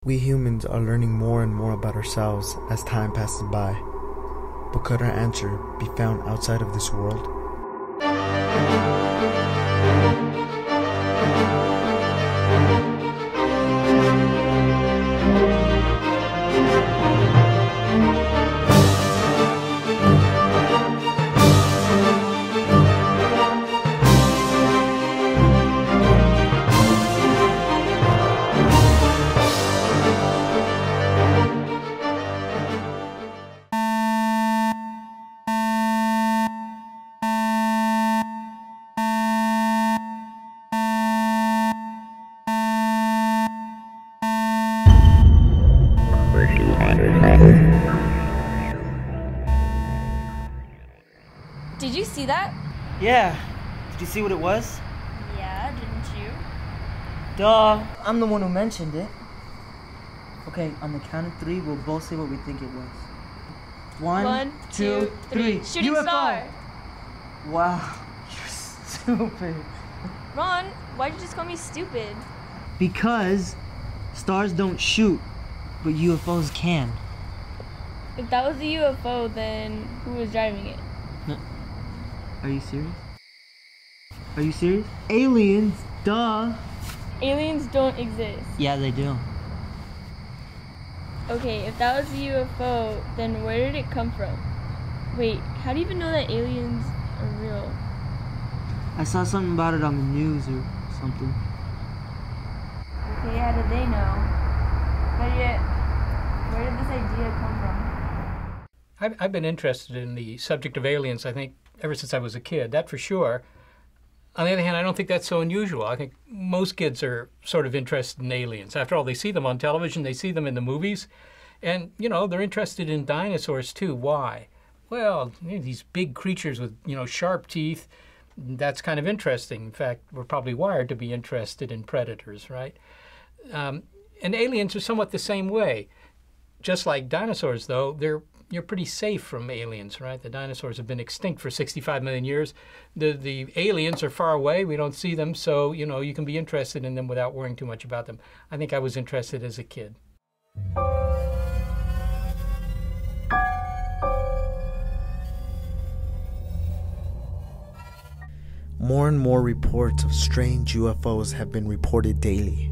We humans are learning more and more about ourselves as time passes by. But could our answer be found outside of this world? Did you see that? Yeah. Did you see what it was? Yeah, didn't you? Duh. I'm the one who mentioned it. Okay, on the count of 3, we'll both say what we think it was. One, two, three. Shooting UFO! star! Wow, you're stupid. Ron, why'd you just call me stupid? Because stars don't shoot, but UFOs can. If that was a UFO, then who was driving it? No. Are you serious? Are you serious? Aliens, duh. Aliens don't exist. Yeah, they do. Okay, if that was a UFO, then where did it come from? Wait, how do you even know that aliens are real? I saw something about it on the news or something. Okay, how did they know? But yet, where did this idea come from? I've been interested in the subject of aliens, I think, ever since I was a kid, that for sure. On the other hand, I don't think that's so unusual. I think most kids are sort of interested in aliens. After all, they see them on television, they see them in the movies, and, you know, they're interested in dinosaurs too. Why? Well, these big creatures with, sharp teeth, that's kind of interesting. In fact, we're probably wired to be interested in predators, right? And aliens are somewhat the same way. Just like dinosaurs, though, you're pretty safe from aliens, right? The dinosaurs have been extinct for 65 million years. The aliens are far away. We don't see them, so, you can be interested in them without worrying too much about them. I think I was interested as a kid. More and more reports of strange UFOs have been reported daily.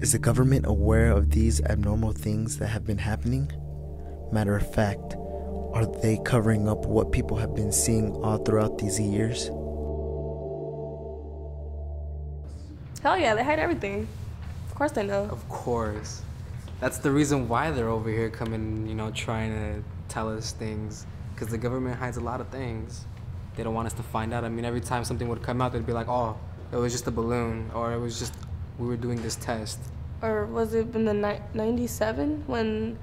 Is the government aware of these abnormal things that have been happening? Matter of fact, are they covering up what people have been seeing all throughout these years? Hell yeah, they hide everything. Of course they know. Of course. That's the reason why they're over here coming, trying to tell us things. Because the government hides a lot of things. They don't want us to find out. I mean, every time something would come out, they'd be like, oh, it was just a balloon, or it was just, we were doing this test. Or was it in the 97 when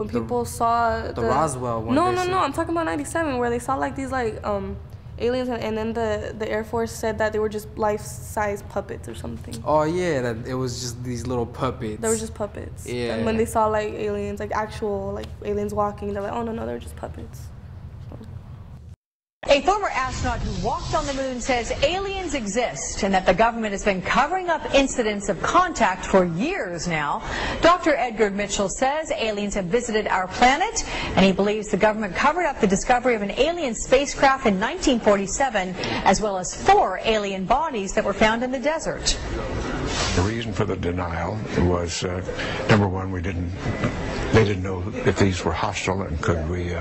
people saw the Roswell one? No, I'm talking about 97 where they saw like these aliens and then the Air Force said that they were just life-size puppets or something. Oh yeah, that it was just these little puppets. They were just puppets. Yeah. And when they saw like aliens, like actual aliens walking, they're like, oh no, they're just puppets. A former astronaut who walked on the moon says aliens exist and that the government has been covering up incidents of contact for years now. Dr. Edgar Mitchell says aliens have visited our planet, and he believes the government covered up the discovery of an alien spacecraft in 1947, as well as 4 alien bodies that were found in the desert. The reason for the denial was, number one, they didn't know if these were hostile and could we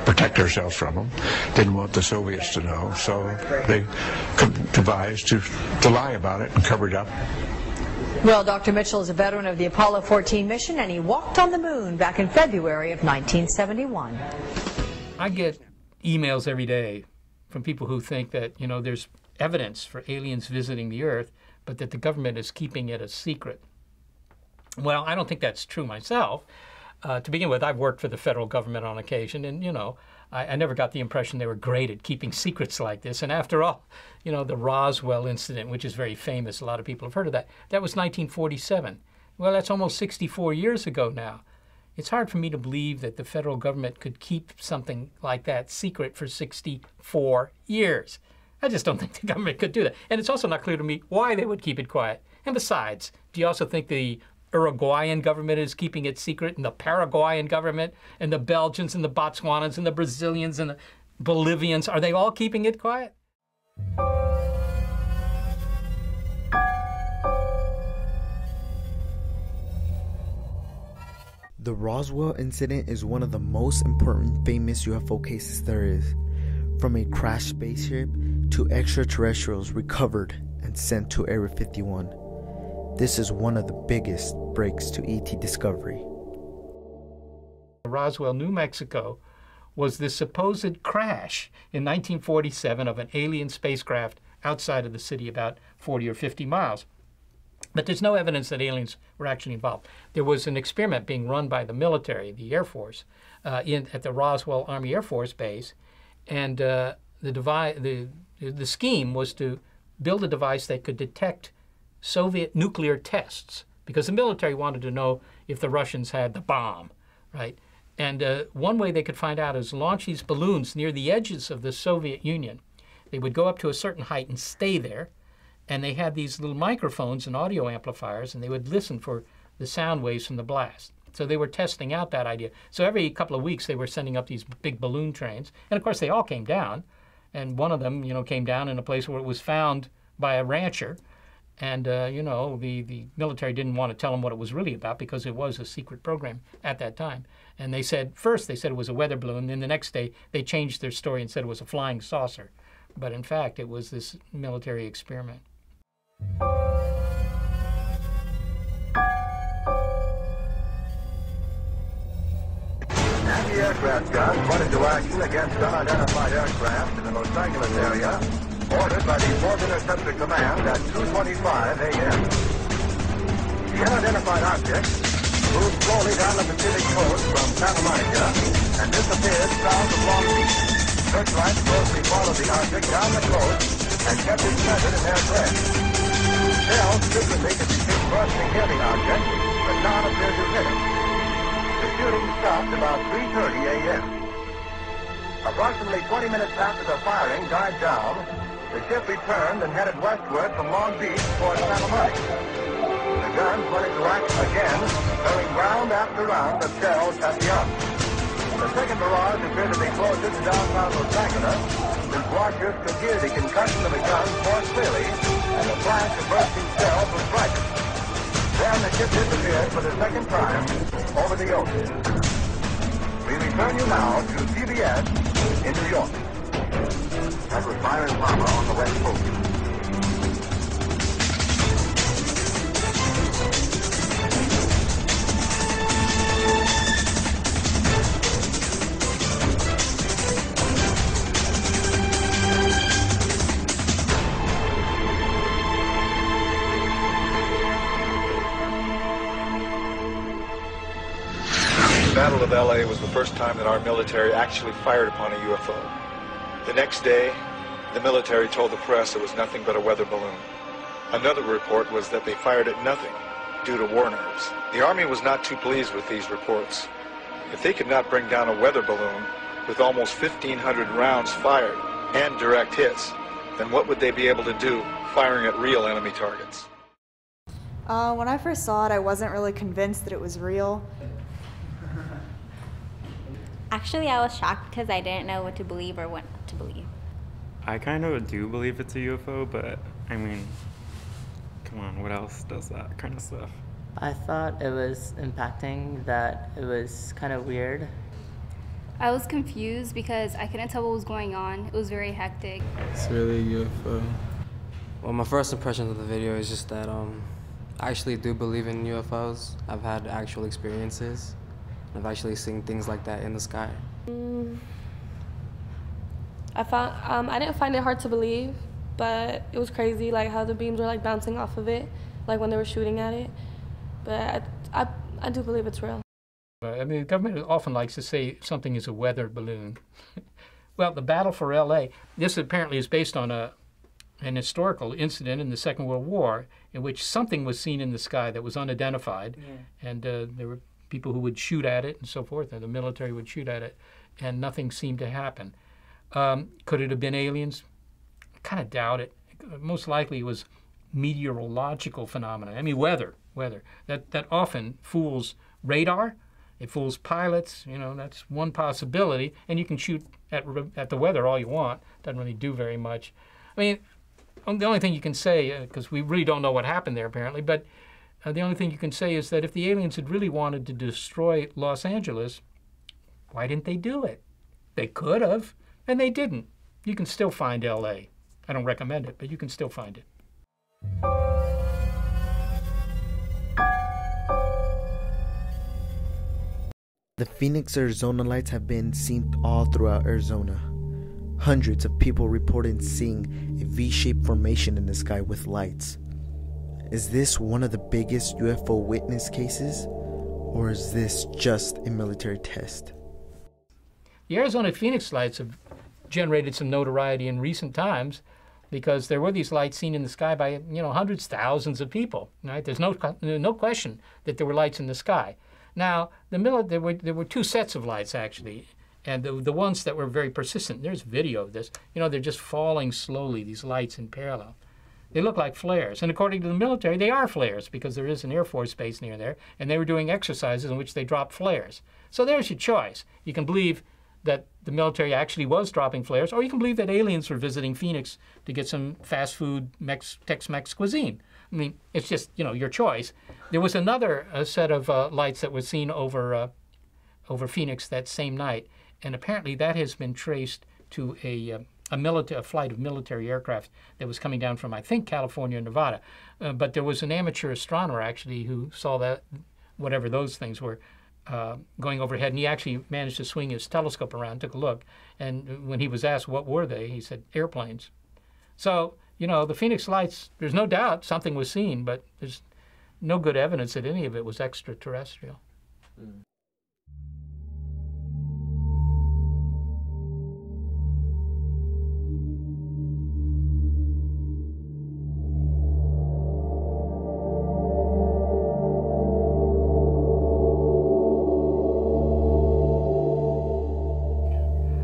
protect ourselves from them. Didn't want the Soviets to know, so they devised to lie about it and cover it up. Well, Dr. Mitchell is a veteran of the Apollo 14 mission, and he walked on the moon back in February of 1971. I get emails every day from people who think that, there's evidence for aliens visiting the Earth, but that the government is keeping it a secret. Well, I don't think that's true myself. To begin with, I've worked for the federal government on occasion, and, I never got the impression they were great at keeping secrets like this. And after all, the Roswell incident, which is very famous, a lot of people have heard of that, that was 1947. Well, that's almost 64 years ago now. It's hard for me to believe that the federal government could keep something like that secret for 64 years. I just don't think the government could do that. And it's also not clear to me why they would keep it quiet. And besides, do you also think the Uruguayan government is keeping it secret, and the Paraguayan government, and the Belgians, and the Botswanans, and the Brazilians, and the Bolivians. Are they all keeping it quiet? The Roswell incident is one of the most important famous UFO cases there is. From a crashed spaceship to extraterrestrials recovered and sent to Area 51. This is one of the biggest breaks to ET discovery. Roswell, New Mexico, was the supposed crash in 1947 of an alien spacecraft outside of the city, about 40 or 50 miles. But there's no evidence that aliens were actually involved. There was an experiment being run by the military, the Air Force, at the Roswell Army Air Force Base, and the scheme was to build a device that could detect Soviet nuclear tests, because the military wanted to know if the Russians had the bomb, right? And one way they could find out is launch these balloons near the edges of the Soviet Union. They would go up to a certain height and stay there, and they had these little microphones and audio amplifiers, and they would listen for the sound waves from the blast. So they were testing out that idea. So every couple of weeks they were sending up these big balloon trains, and of course they all came down. And one of them, came down in a place where it was found by a rancher, and the military didn't want to tell them what it was really about because it was a secret program at that time. And first they said it was a weather balloon, then the next day they changed their story and said it was a flying saucer. But in fact, it was this military experiment. Anti-aircraft guns went into action against unidentified aircraft in the Los Angeles area, ordered by the 4th Interceptor Command at 2:25 a.m. The unidentified object moved slowly down the Pacific coast from Santa Monica and disappeared south of Long Beach. Searchlights closely followed the object down the coast and kept it centered in their trail. Shells secretly could be seen bursting near the object, but none appeared to hit it. The shooting stopped about 3:30 a.m. Approximately 20 minutes after the firing died down, the ship returned and headed westward from Long Beach toward Santa Monica. The guns went into action again, throwing round after round of shells at the object. The second barrage appeared to be closer to downtown Los Angeles, since watchers could hear the concussion of the guns more clearly, and the flash of bursting shells was brighter. Then the ship disappeared for the second time over the ocean. We return you now to CBS in New York. That was Byron Palmer on the West Coast. The Battle of L.A. was the first time that our military actually fired upon a UFO. The next day, the military told the press it was nothing but a weather balloon. Another report was that they fired at nothing due to war nerves. The Army was not too pleased with these reports. If they could not bring down a weather balloon with almost 1,500 rounds fired and direct hits, then what would they be able to do firing at real enemy targets? When I first saw it, I wasn't really convinced that it was real. Actually, I was shocked because I didn't know what to believe or what not to believe. I kind of do believe it's a UFO, but I mean, come on, what else does that kind of stuff? I thought it was impacting, that it was kind of weird. I was confused because I couldn't tell what was going on. It was very hectic. It's really a UFO. Well, my first impression of the video is just that I actually do believe in UFOs. I've had actual experiences. I've actually seen things like that in the sky. I didn't find it hard to believe, but it was crazy, like how the beams were like bouncing off of it, like when they were shooting at it. But I do believe it's real. I mean, the government often likes to say something is a weather balloon. Well, the battle for L.A., this apparently is based on an historical incident in the Second World War in which something was seen in the sky that was unidentified, and there were people who would shoot at it and so forth, and the military would shoot at it, and nothing seemed to happen. Could it have been aliens? I kind of doubt it. Most likely it was meteorological phenomena. I mean, weather. weather. That often fools radar. It fools pilots. You know, that's one possibility. And you can shoot at the weather all you want. Doesn't really do very much. I mean, the only thing you can say, because we really don't know what happened there apparently, but the only thing you can say is that if the aliens had really wanted to destroy Los Angeles, why didn't they do it? They could have, and they didn't. You can still find L.A. I don't recommend it, but you can still find it. The Phoenix, Arizona lights have been seen all throughout Arizona. Hundreds of people reported seeing a V-shaped formation in the sky with lights. Is this one of the biggest UFO witness cases, or is this just a military test? The Arizona Phoenix lights have generated some notoriety in recent times because there were these lights seen in the sky by, you know, hundreds, thousands of people. Right? There's no question that there were lights in the sky. Now, there were two sets of lights actually, and the ones that were very persistent. There's video of this. You know, they're just falling slowly. These lights in parallel. They look like flares, and according to the military, they are flares because there is an Air Force base near there, and they were doing exercises in which they dropped flares. So there's your choice. You can believe that the military actually was dropping flares, or you can believe that aliens were visiting Phoenix to get some fast food Tex-Mex cuisine. I mean, it's just, you know, your choice. There was another set of lights that was seen over Phoenix that same night, and apparently that has been traced to a flight of military aircraft that was coming down from, I think, California or Nevada. But there was an amateur astronomer, actually, who saw that, whatever those things were, going overhead, and he actually managed to swing his telescope around, took a look, and when he was asked what were they, he said, airplanes. So, you know, the Phoenix lights, there's no doubt something was seen, but there's no good evidence that any of it was extraterrestrial.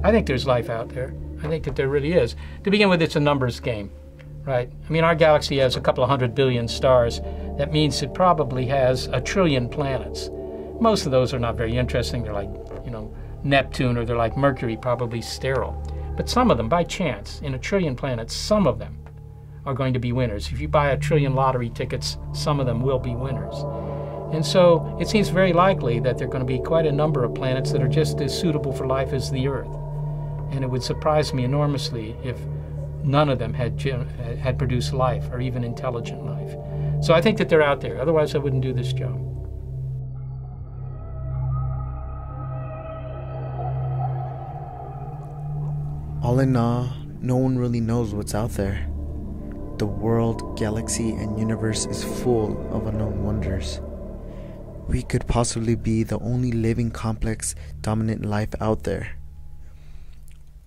I think there's life out there. I think that there really is. To begin with, it's a numbers game, right? I mean, our galaxy has a couple of 100 billion stars. That means it probably has 1 trillion planets. Most of those are not very interesting. They're like, you know, Neptune, or they're like Mercury, probably sterile. But some of them, by chance, in 1 trillion planets, some of them are going to be winners. If you buy 1 trillion lottery tickets, some of them will be winners. And so it seems very likely that there are going to be quite a number of planets that are just as suitable for life as the Earth. And it would surprise me enormously if none of them had produced life, or even intelligent life. So I think that they're out there. Otherwise, I wouldn't do this job. All in all, no one really knows what's out there. The world, galaxy, and universe is full of unknown wonders. We could possibly be the only living, complex, dominant life out there.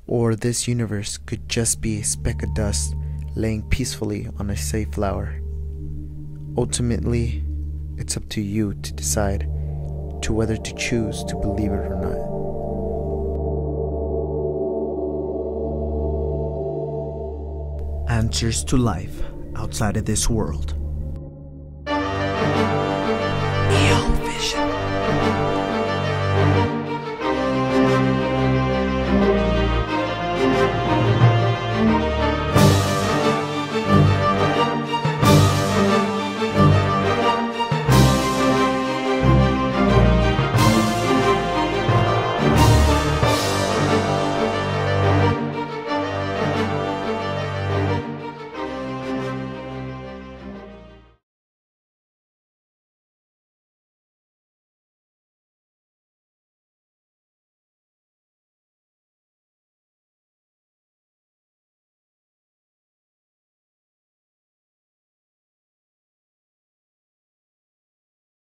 Or this universe could just be a speck of dust laying peacefully on a safe flower. Ultimately, it's up to you to decide to whether to choose to believe it or not. Answers to life outside of this world.